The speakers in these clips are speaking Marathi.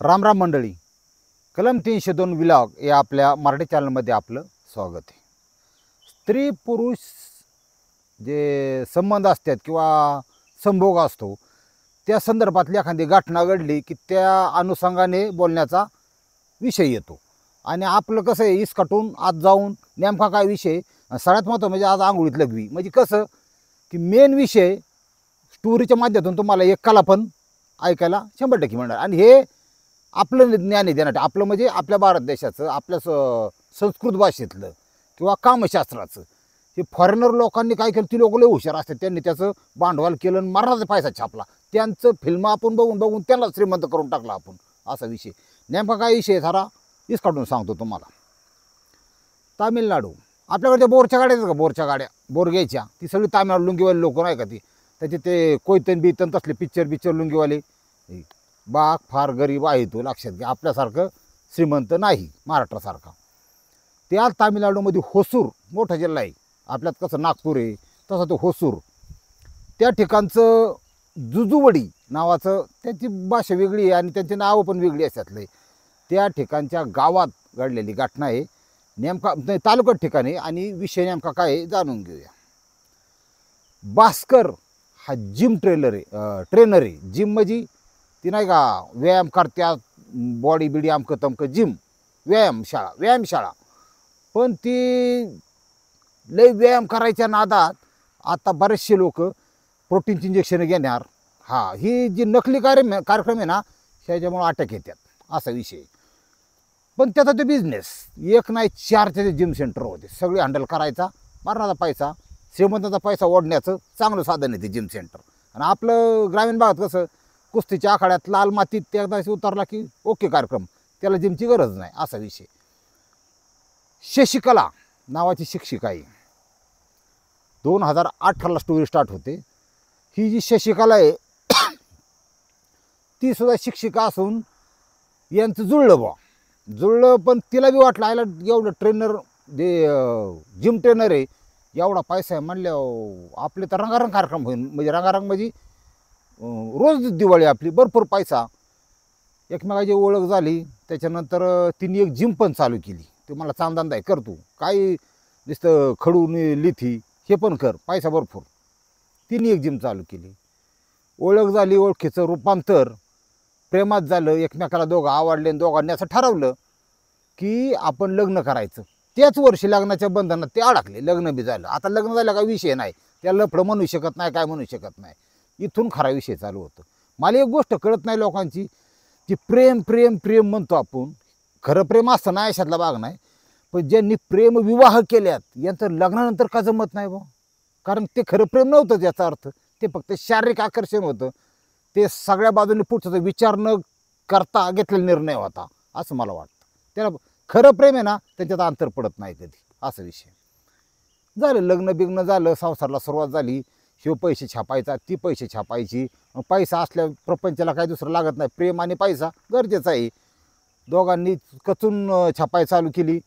राम राम मंडळी. कलम 302 विलॉग या आपल्या मराठी चॅनलमध्ये आपलं स्वागत आहे. स्त्री पुरुष जे संबंध असतात किंवा संभोग असतो त्या संदर्भातली एखादी घटना घडली की त्या अनुषंगाने बोलण्याचा विषय येतो. आणि आपलं कसं आहे, इसकटून आत जाऊन नेमका काय विषय, सगळ्यात महत्त्व म्हणजे आज आंघोळीत लघवी, म्हणजे कसं की मेन विषय स्टोरीच्या माध्यमातून तुम्हाला एकाला पण ऐकायला 100% मिळणार. आणि हे आपलं ज्ञान आहे देण्यात, आपलं म्हणजे आपल्या भारत देशाचं, आपल्या संस्कृत भाषेतलं किंवा कामशास्त्राचं. हे फॉरेनर लोकांनी काय केलं, ती लोक लय हुशार असतात, त्यांनी त्याचं भांडवल केलं आणि मरणाचा पैसा छापला. त्यांचं फिल्म आपण बघून बघून त्यांना श्रीमंत करून टाकला आपण. असा विषय. नेमका काय विषय सारा हीच काढून सांगतो तुम्हाला. तामिळनाडू, आपल्याकडे बोरच्या गाड्या आहेत का, बोरच्या गाड्या, बोर घ्यायच्या, ती सगळी तामिळनाडू लुंगीवाले लोक नाही का, ती त्याचे ते कोयतन बितन तसले पिक्चर लुंगीवाले. बाग फार गरीब आहे तो, लक्षात घ्या. आपल्यासारखं श्रीमंत नाही महाराष्ट्रासारखा. त्या तामिळनाडूमध्ये होसूर मोठा जिल्हा आहे, आपल्यात कसं नागपूर आहे तसं तो होसूर. त्या ठिकाणचं जुजुवडी नावाचं, त्यांची भाषा वेगळी आहे आणि त्यांची नावं पण वेगळी असतातले. त्या ठिकाणच्या गावात घडलेली घटना आहे, नेमका तालुक्यात ठिकाणी. आणि विषय नेमका काय आहे जाणून घेऊया. भास्कर हा जिम ट्रेनर आहे. जिम म्हणजे ती नाही का व्यायाम करत्या, बॉडी बिडी आमकं तमकं, जिम व्यायामशाळा. पण ती लय व्यायाम करायच्या नादात आता बरेचसे लोक प्रोटीनची इंजेक्शन घेणार. ही जी नकली कार्यक्रम आहे ना, ह्याच्यामुळे अटॅक येतात, असा विषय. पण त्याचा तो बिझनेस एक नाही 4 त्याचे जिम सेंटर होते, सगळे हँडल करायचा, मारणाचा पैसा, श्रीमंताचा पैसा ओढण्याचं चांगलं साधन आहे ते जिम सेंटर. आणि आपलं ग्रामीण भागात कसं कुस्तीच्या आखाड्यात लाल मातीत ते एकदा उतरला की ओके कार्यक्रम, त्याला जिमची गरज नाही, असा विषय. शशिकला नावाची शिक्षिका आहे. 2018ला स्टोरी स्टार्ट होते. ही जी शशिकला आहे ती सुद्धा शिक्षिका असून यांचं जुळलं. पण तिला बी वाटलं आयला एवढं ट्रेनर जे जिम ट्रेनर आहे, एवढा पैसा आहे म्हणल्यावर आपले तर रंगारंग कार्यक्रम होईल. म्हणजे रंगारंग म्हणजे रोज दिवाळी आपली, भरपूर पैसा. एकमेकाची ओळख झाली. त्याच्यानंतर तिने एक जिम पण चालू केली. ते मला चांगधंदा आहे, कर तू, काही नुसतं खडून लिथी हे पण कर, पैसा भरपूर. तिने एक जिम चालू केली. ओळख झाली, ओळखीचं रूपांतर प्रेमात झालं, एकमेकाला दोघं आवडले आणि दोघांनी असं ठरवलं की आपण लग्न करायचं. त्याच वर्षी लग्नाच्या बंधनात ते अडकले, लग्न बी झालं. आता लग्न झालं का विषय नाही, त्याला लफडं म्हणू शकत नाही, काय म्हणू शकत नाही. इथून खरा विषय चालू होतो. मला एक गोष्ट कळत नाही लोकांची, की प्रेम प्रेम प्रेम म्हणतो आपण, खरं प्रेम असतं नाही अशातला भाग नाही. पण ज्यांनी प्रेम विवाह केल्यात यांचं लग्नानंतर का जमत नाही बा, कारण ते खरं प्रेम नव्हतं. याचा अर्थ ते फक्त शारीरिक आकर्षण होतं. ते सगळ्या बाजूने पुढचा विचार न करता घेतलेला निर्णय होता, असं मला वाटतं. त्याला खरं प्रेम आहे ना, त्याच्यात अंतर पडत नाही कधी, असा विषय. झालं लग्न बिग्न झालं, संसाराला सुरुवात झाली. शिव पैसे छापायचा, ती पैसे छापायची. पैसा असल्या प्रपंचाला काही दुसरं लागत नाही, प्रेम आणि पैसा गरजेचा आहे. दोघांनी कचून छापाय चालू केली.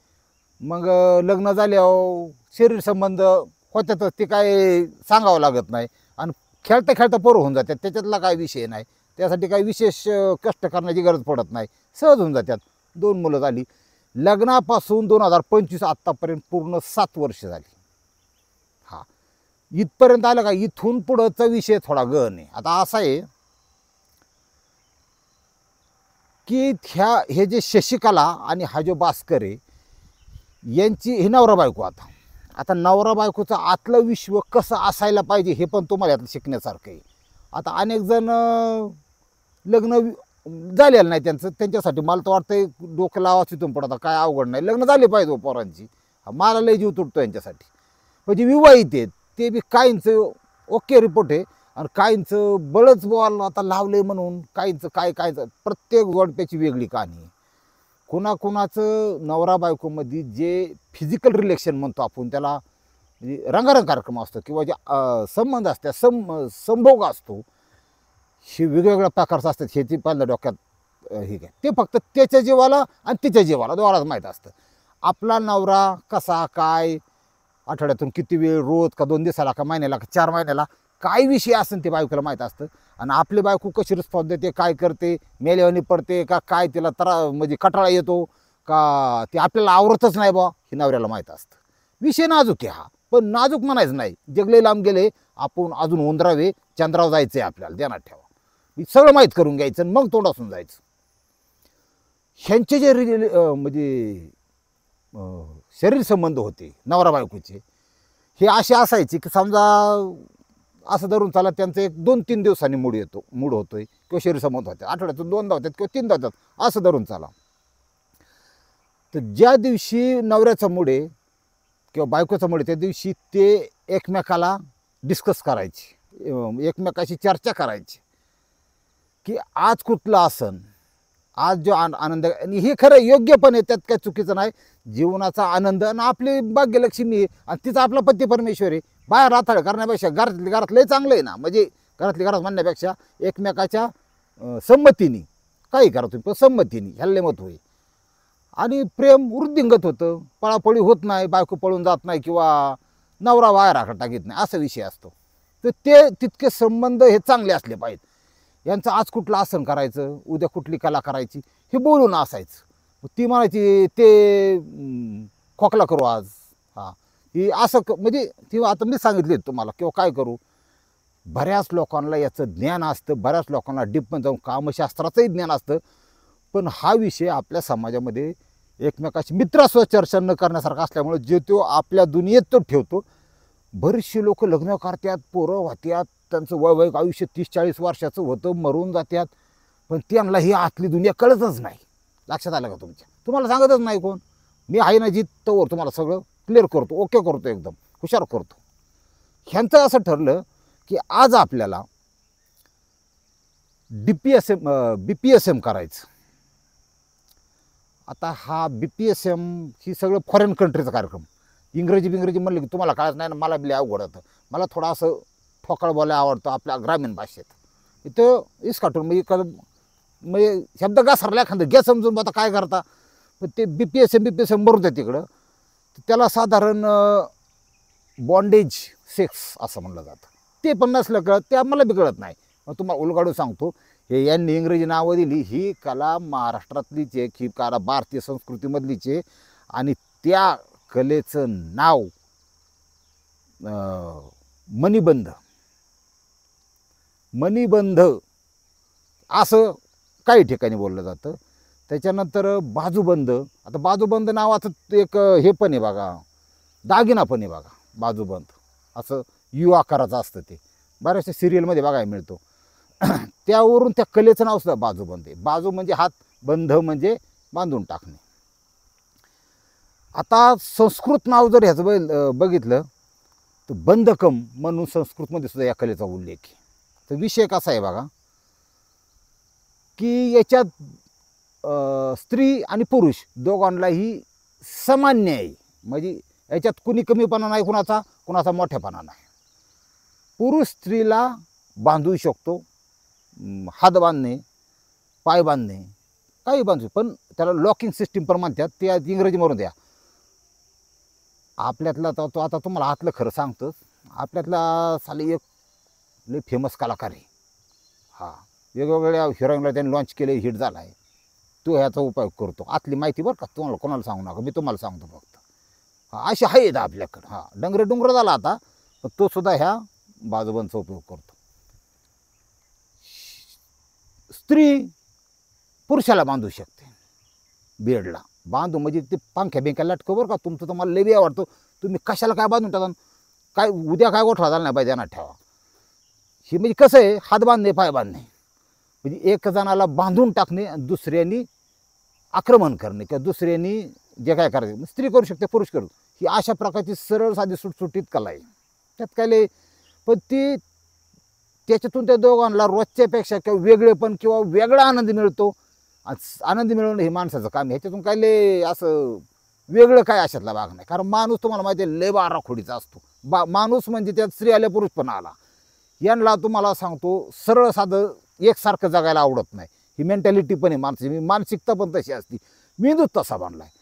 मग लग्न झाल्यावर शरीर संबंध होत्यातच, ते काय सांगावं लागत नाही. आणि खेळता खेळता पोरं होऊन जातात, त्याच्यातला काय विषय नाही. त्यासाठी काही विशेष कष्ट करण्याची गरज पडत नाही, सहज होऊन जातात. 2 मुलं झाली. लग्नापासून 2025 आत्तापर्यंत पूर्ण 7 वर्ष झाली. इथपर्यंत आलं का, इथून पुढंचा विषय थोडा गहन आहे. आता असा आहे की हे जे शशिकला आणि हा जो भास्कर आहे यांची हे नवरा बायको. आता नवरा बायकोचं आतलं विश्व कसं असायला पाहिजे हे पण तुम्हाला यातलं शिकण्यासारखं आहे. आता अनेक जण लग्न झालेलं नाही त्यांचं, त्यांच्यासाठी मला तर वाटतं डोकं लावाच इथून पडतं, काय अवघड नाही, लग्न झाले पाहिजे पोरांची. मला लय जीव तुटतो यांच्यासाठी. म्हणजे विवाहित आहेत ते बी, काहींचं ओके रिपोर्ट आहे आणि काहींचं बळच बॉल आता लावले म्हणून, काहींचं कायचं प्रत्येक जोडप्याची वेगळी कहाणी आहे. कुणाकुणाचं नवरा बायकोमध्ये जे फिजिकल रिलेशन म्हणतो आपण त्याला, म्हणजे रंगारंग कार्यक्रम असतो किंवा जे संबंध असतात, संभोग असतो, हे वेगवेगळ्या प्रकारचं असतात. हे ती पहिल्या डोक्यात हे काय, ते फक्त त्याच्या जीवाला आणि तिच्या जीवाला दोघांनाच माहीत असतं. आपला नवरा कसा काय, आठवड्यातून किती वेळ, रोज का 2 दिवसाला का महिन्याला का 4 महिन्याला, काय विषय असेल ते बायकोला माहीत असतं. आणि आपली बायको कशी रिस्पॉन्स देते, काय करते, मेल्यावानी पडते का काय, तिला म्हणजे कटाळा येतो का, ते आपल्याला आवरतच नाही बा, हे नवऱ्याला माहीत असतं. विषय नाजूक आहे हा, पण नाजूक म्हणायचं नाही. जगले लांब गेले, आपण अजून उंदरावे, चंद्रावर जायचं आहे आपल्याला, ध्यानात ठेवा. सगळं माहीत करून घ्यायचं आणि मग तोंडासून जायचं. ह्यांचे जे म्हणजे शरीर संबंध होते नवरा बायकोचे, हे असे असायचे की समजा असं धरून चाला, त्यांचं एक 2-3 दिवसांनी मूड होतोय किंवा शरीर संबंध होते, आठवड्यातून 2दा होतात किंवा 3दा होतात, असं धरून चाला. तर ज्या दिवशी नवऱ्याचा मूड आहे किंवा बायकोचा मूड आहे, त्या दिवशी ते एकमेकाला डिस्कस करायचे, एकमेकाशी चर्चा करायची की आज कुठलं आसन, आज जो आनंद. आणि हे खरं योग्य पण आहे, त्यात काय चुकीचं नाही. जीवनाचा आनंद आणि आपली भाग्यलक्ष्मी आहे आणि तिचा आपला पती परमेश्वर आहे. बाहेर राथाळ करण्यापेक्षा घरात लय चांगलं आहे ना. म्हणजे घरातली घरात म्हणण्यापेक्षा एकमेकाच्या संमतीने काही करा तुम्ही, पण संमतीने ह्याला लय महत्त्व आहे. आणि प्रेम वृद्धिंगत होतं, पळापळी होत नाही, बायको पळून जात नाही किंवा नवरा बाहेर आखा टाकीत नाही, असा विषय असतो. तर ते तितके संबंध हे चांगले असले पाहिजेत. यांचं आज कुठलं आसन करायचं, उद्या कुठली कला करायची, हे बोलून असायचं. ती म्हणायची ते खोकला करू आज, हां ही असं म्हणजे ती आता मी सांगितले तुम्हाला किंवा काय करू. बऱ्याच लोकांना याचं ज्ञान असतं, बऱ्याच लोकांना डीपमध्ये जाऊन कामशास्त्राचंही ज्ञान असतं. पण हा विषय आपल्या समाजामध्ये एकमेकाशी मित्रासह चर्चा न करण्यासारखा असल्यामुळे जे तो आपल्या दुनियेत तो ठेवतो. बरेचसे लोक लग्न करतात, पोरं होत्यात, त्यांचं वैवाहिक आयुष्य 30-40 वर्षाचं होतं, मरून जातात, पण त्यांना ही आतली दुनिया कळतच नाही. लक्षात आलं का तुमच्या? तुम्हाला सांगतच नाही कोण. मी आहे ना जिथवर तुम्हाला सगळं क्लिअर करतो, ओके करतो, एकदम हुशार करतो. ह्यांचं असं ठरलं की आज आपल्याला BPSM करायचं. आता हा BPSM ही सगळं फॉरेन कंट्रीचा कार्यक्रम. इंग्रजी म्हणलं की तुम्हाला कळत नाही ना, मला बी अवघड होतं. मला थोडं असं ठोकळ बोलायला आवडतं आपल्या ग्रामीण भाषेत. इथं इसकाटून म्हणजे शब्द घसरला एखादं घ्या समजून, आता काय करता. पण ते BPSM भरून द्या तिकडं. त्याला साधारण बॉन्डेज सेक्स असं म्हणलं जातं. ते पण नसलं कळत, ते आम्हाला बी कळत नाही. मग तुम्हाला उलगाडून सांगतो, हे यांनी इंग्रजी नावं दिली. ही कला महाराष्ट्रातलीच आहे, ही कला भारतीय संस्कृतीमधलीच आहे. आणि त्या कलेचं नाव मणिबंध असं काही ठिकाणी बोललं जातं. त्याच्यानंतर बाजूबंद. आता बाजूबंद नावाचं एक हे पण आहे बघा, दागिना पण आहे बघा, बाजूबंद असं यू आकाराचं असतं. ते बऱ्याचशा सिरियलमध्ये बघायला मिळतो. त्यावरून त्या कलेचं नाव सुद्धा बाजूबंद आहे. बाजू म्हणजे हात, बंध म्हणजे बांधून टाकणे. आता संस्कृत नाव जर ह्याचं बघितलं तर बंधकम म्हणून संस्कृतमध्ये सुद्धा या कलेचा उल्लेख आहे. तर विषय कसा आहे बघा की याच्यात स्त्री आणि पुरुष दोघांनाही समान न्याय. म्हणजे याच्यात कुणी कमीपणा नाही, कुणाचा मोठेपणा नाही. पुरुष स्त्रीला बांधू शकतो, हात बांधणे, पाय बांधणे, काही बांधू, पण त्याला लॉकिंग सिस्टीम पण म्हणतात. ते इंग्रजीमधून द्या. आपल्यातला तो आता तुम्हाला आतलं खरं सांगतोच, आपल्यातला साली एक लई फेमस कलाकार आहे. हा वेगवेगळ्या हिरोईनला त्यांनी लॉन्च केले, हिट झाला आहे. तो ह्याचा उपयोग करतो. आतली माहिती बरं का, तुम्हाला कोणाला सांगू नका, मी तुम्हाला सांगतो फक्त. हा असे आहेत आपल्याकडं. हा डोंगर झाला आता, पण तो सुद्धा ह्या बाजूबंदचा उपयोग करतो. स्त्री पुरुषाला बांधू शकते, बेडला बांधू म्हणजे ते पंख्या बिंख्या लटकं बरं का. तुमचं तुम्हाला लई आवडतो, तुम्ही कशाला काय बांधून टाका, काय उद्या काय गोठा झाला नाही पाहिजे ना ठेवा. हे म्हणजे कसं आहे, हात बांधणे, पाय बांधणे म्हणजे एक जणाला बांधून टाकणे आणि दुसऱ्यांनी आक्रमण करणे किंवा दुसऱ्यांनी जे काय करायचं स्त्री करू शकते, पुरुष करू. ही अशा प्रकारची सरळ साधी सुटसुटीत कला आहे. त्यात काय लय, पण ती त्याच्यातून त्या दोघांना रोजच्यापेक्षा किंवा वेगळेपण किंवा वेगळा आनंद मिळतो. आनंद मिळवणं हे माणसाचं काम आहे. ह्याच्यातून काय लय असं वेगळं काय अशातला भाग नाही. कारण माणूस तुम्हाला माहिती आहे लय बाराखोडीचा असतो. माणूस म्हणजे त्यात स्त्री आल्या, पुरुष पण आला. यांना तुम्हाला सांगतो सरळ साधं एकसारखं जगायला आवडत नाही. ही मेंटॅलिटी पण आहे मानसिकता पण तशी असती. मेंदूच तसा बांधला आहे.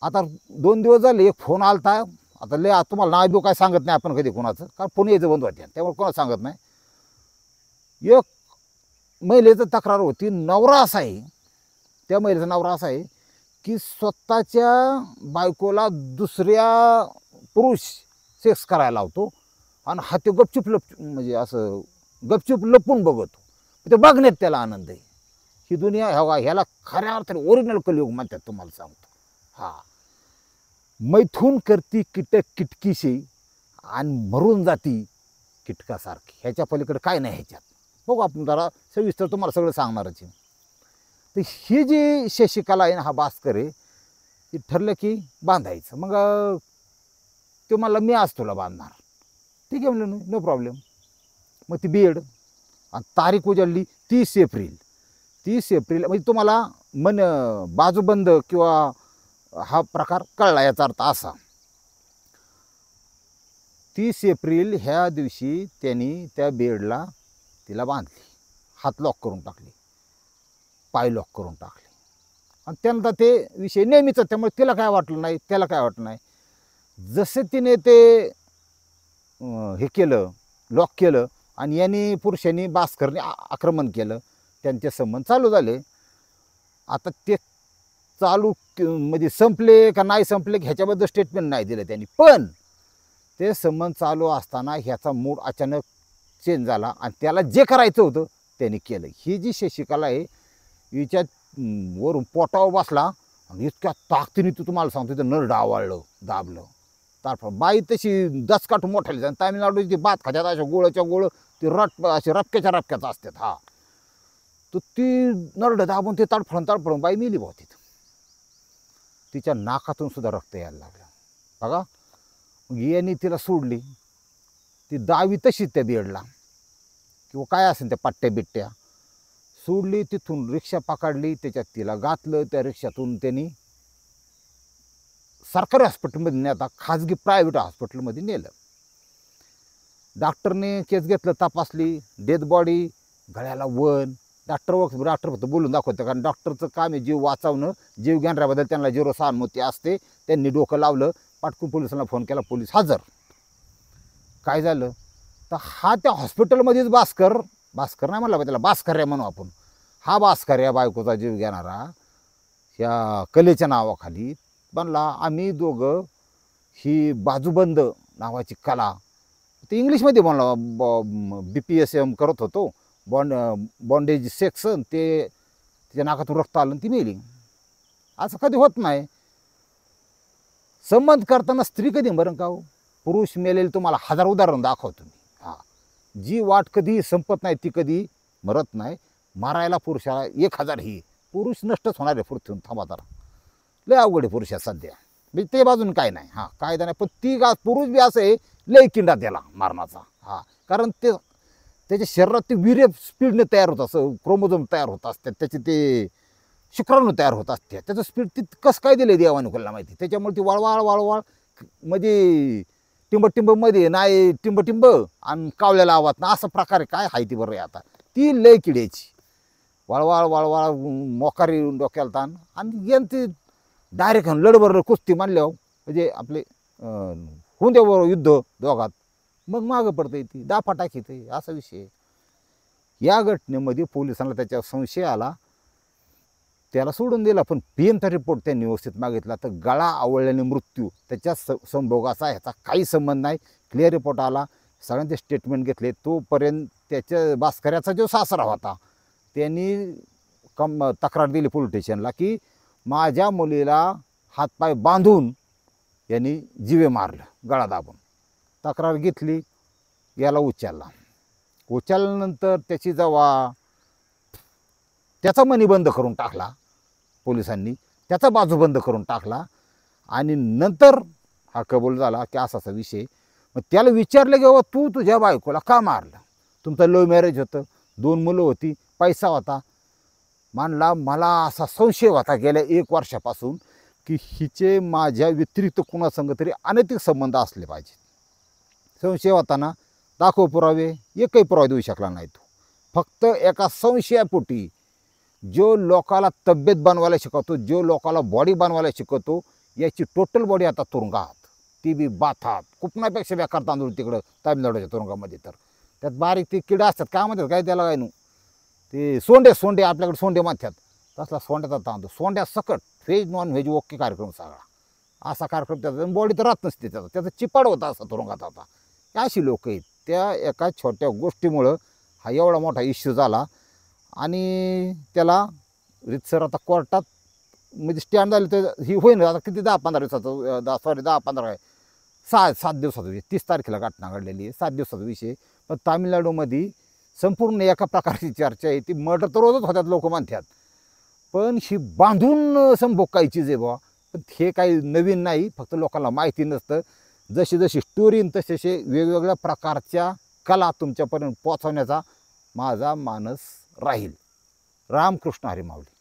आता 2 दिवस झाले एक फोन आलता आता लय तुम्हाला नाव बिव काय सांगत नाही आपण कधी कोणाचं, कारण फोन यायचं बंद होते त्यामुळे कोणाला सांगत नाही. एक महिलेचं तक्रार होती, नवरा असा आहे, त्या महिलेचा नवरा असा आहे की स्वतःच्या बायकोला दुसऱ्या पुरुष सेक्स करायला लावतो आणि हा ते गपचूप म्हणजे असं गपचूप लपून बघतो, ते बघण्यात त्याला आनंद आहे. ही दुनिया ह्याला खऱ्या अर्थाने ओरिजिनल कलियुग म्हणतात तुम्हाला सांगतो. हा मैथून करती कीटक किटकीशी आणि मरून जाती कीटकासारखी, ह्याच्या पलीकडे काय नाही ह्याच्यात. बघू आपण जरा सविस्तर तुम्हाला सगळं सांगणारच आहे. तर ही जी शशिकला आहे ना, हा भास्कर आहे, ती ठरलं की बांधायचं. मग ते मला मी आज तुला बांधणार, ठीक आहे म्हणलं, नो प्रॉब्लेम. मग ती बेड आणि तारीख उजळली 30 एप्रिल. 30 एप्रिल म्हणजे तुम्हाला मन बाजूबंद किंवा हा प्रकार कळला, याचा अर्थ असा. 30 एप्रिल ह्या दिवशी त्यांनी त्या बेडला तिला बांधली, हात लॉक करून टाकले, पाय लॉक करून टाकले. आणि त्यानंतर ते विषय नेहमीच, त्यामुळे तिला काय वाटलं नाही, त्याला काय वाटलं नाही. जसे तिने ते हे केलं, लॉक केलं आणि यांनी पुरुषांनी भास्करने आक्रमण केलं, त्यांचे संबंध चालू झाले. आता ते चालू म्हणजे संपले का नाही संपले ह्याच्याबद्दल स्टेटमेंट नाही दिलं त्यांनी, पण ते संबंध चालू असताना ह्याचा मूड अचानक चेंज झाला आणि त्याला जे करायचं होतं त्यांनी केलं. ही जी शशिकला आहे हिच्या वरून पोटावर बसला आणि इतक्या ताकदीने तुम्हाला सांगतो तिथं नर डावाळलं, दाबलं. तारफळ बाई तशी दसकाठ मोठाली आणि तामिळनाडूची ती भात खात्यात अशा गोळच्या गोळ ती असे रपक्याच्या रपक्याच असतात. हा तर ती नरड दाबून ते तडफडून बाई मेली भाऊ तिथं. तिच्या नाकातून सुद्धा रक्त यायला लागलं बघा. मग यांनी तिला सोडली, ती दावी तशीच त्या बेडला किंवा काय असेल त्या पट्ट्या बिट्ट्या सोडली. तिथून रिक्षा पकडली, त्याच्यात तिला घातलं. त्या रिक्षातून त्यांनी सरकारी हॉस्पिटलमध्ये नाही, आता खाजगी प्रायव्हेट हॉस्पिटलमध्ये नेलं. डॉक्टरने केस घेतलं, तपासली, डेथ बॉडी, गळ्याला वन. डॉक्टर फक्त बोलून दाखवतं, कारण डॉक्टरचं काम आहे जीव वाचवणं. जीव घेणाऱ्याबद्दल त्यांना 0 सहानुभूती असते. त्यांनी डोकं लावलं, पाटकून पोलिसांना फोन केला, पोलीस हजर. काय झालं तर हा त्या हॉस्पिटलमध्येच भास्कर नाही म्हणला त्याला, भास्कर्या म्हणू आपण. हा भास्कर्या बायकोचा जीव घेणारा ह्या कलेच्या नावाखाली बनला. आम्ही दोघं ही बाजूबंद नावाची कला, ते इंग्लिशमध्ये म्हणला, BPSM करत होतो, बॉन्डेज सेक्शन. ते तिच्या नाकातून रक्त आलं ती मेली. असं कधी होत नाही. संबंध करताना स्त्री कधी मरण का हो, पुरुष मेलेले तुम्हाला 1000 उदाहरण दाखवतो मी. हां, जी वाट कधी संपत नाही ती कधी मरत नाही. मारायला पुरुषाला 1000 ही पुरुष नष्टच होणार आहे पृथ्वीतून. थांबा जरा, लय अवघड आहे पुरुषा सध्या, म्हणजे ते बाजून काय नाही. हां, कायदा नाही, पण ती पुरुष बी असं आहे लय किंडा त्याला मारण्याचा. हां, कारण ते त्याच्या शरीरात ते वीर्य स्पीडने तयार होत असं, क्रोमोझोम तयार होत असतात, त्याचे ते शुक्राणू तयार होत असते. त्याचं स्पीड ती कसं काय दिलं देवाने कोणाला माहिती. त्याच्यामुळे ती वळवाळ म्हणजे टिंबमध्ये नाही, टिंब आणि कावल्याला आवाज ना, असा प्रकारे काय आहे ती. बरं आहे आता ती लय किड्याची वळवाळ मोकारी डोक्याला ताण. आणि यांचे डायरेक्ट लढबर कुस्ती मानल्यावर म्हणजे आपले होऊन द्यावर युद्ध दोघात, मग मागं पडतं ती दाफाटाक येते, असा विषय. या घटनेमध्ये पोलिसांना त्याच्या संशय आला, त्याला सोडून दिला. पण PMचा रिपोर्ट त्यांनी व्यवस्थित मागितला, तर गळा आवळल्याने मृत्यू त्याच्या संभोगाचा ह्याचा काही संबंध नाही. क्लिअर रिपोर्ट आला, सगळ्यांचे स्टेटमेंट घेतले. तोपर्यंत त्याच्या भास्कर्याचा जो सासरा होता त्यांनी तक्रार दिली पोलीस स्टेशनला की माझ्या मुलीला हातपाय बांधून यांनी जीवे मारलं, गळा दाबून. तक्रार घेतली, याला उचलल्यानंतर त्याची जेव्हा त्याचा मनी बंद करून टाकला पोलिसांनी, त्याचा बाजू बंद करून टाकला आणि नंतर हा कबूल झाला की असा विषय. मग त्याला विचारलं की बाबा तू तुझ्या बायकोला का मारलं, तुमचं लव्ह मॅरेज होतं, 2 मुलं होती, पैसा होता. मानला मला असा संशय होता गेल्या 1 वर्षापासून की हिचे माझ्या व्यतिरिक्त कुणासंग तरी अनैतिक संबंध असले पाहिजे. संशय होताना दाखव पुरावे, एकही पुरावे देऊ शकला नाही तो. फक्त एका संशयापोटी जो लोकाला तब्येत बनवायला शिकवतो, जो लोकाला बॉडी बनवायला शिकवतो, याची टोटल बॉडी आता तुरुंगात. ती बी बाथात कुपनापेक्षा बेकार तांदूळ तिकडं तामिळनाडूच्या तुरुंगामध्ये. तर त्यात बारीक ते किडा असतात काय म्हणतात काय त्याला काय नू ते सोंडे आपल्याकडे सोंडे म्हणतात तसला सोंड्याचा तांदूळ सोंड्या सकट व्हेज नॉन व्हेज ओके कार्यक्रम सगळा असा कार्यक्रम त्याचा बॉडी तर राहत नसते त्याचा चिपाड होता असा तुरुंगात आता. अशी लोक आहेत त्या एका छोट्या गोष्टीमुळं हा एवढा मोठा इश्यू झाला आणि त्याला रितसर आता कोर्टात म्हणजे स्टँड झाले तर ही होईन आता किती 10-15 दिवसाचं 10-15 आहे 7 दिवसाचा विषय 30 तारखेला घटना घडलेली आहे 7 दिवसाचा विषय. पण तामिळनाडूमध्ये संपूर्ण एका प्रकारची चर्चा आहे ती मर्डर तर रोजच होत्यात लोक म्हणतात पण ही बांधून संभोगायची जे बुवा पण हे काही नवीन नाही फक्त लोकांना माहिती नसतं. जशी जशी स्टोरी तसे वेगवेगळ्या प्रकारच्या कला तुमच्यापर्यंत पोहोचवण्याचा माझा मानस राहील. रामकृष्ण हरी माऊली.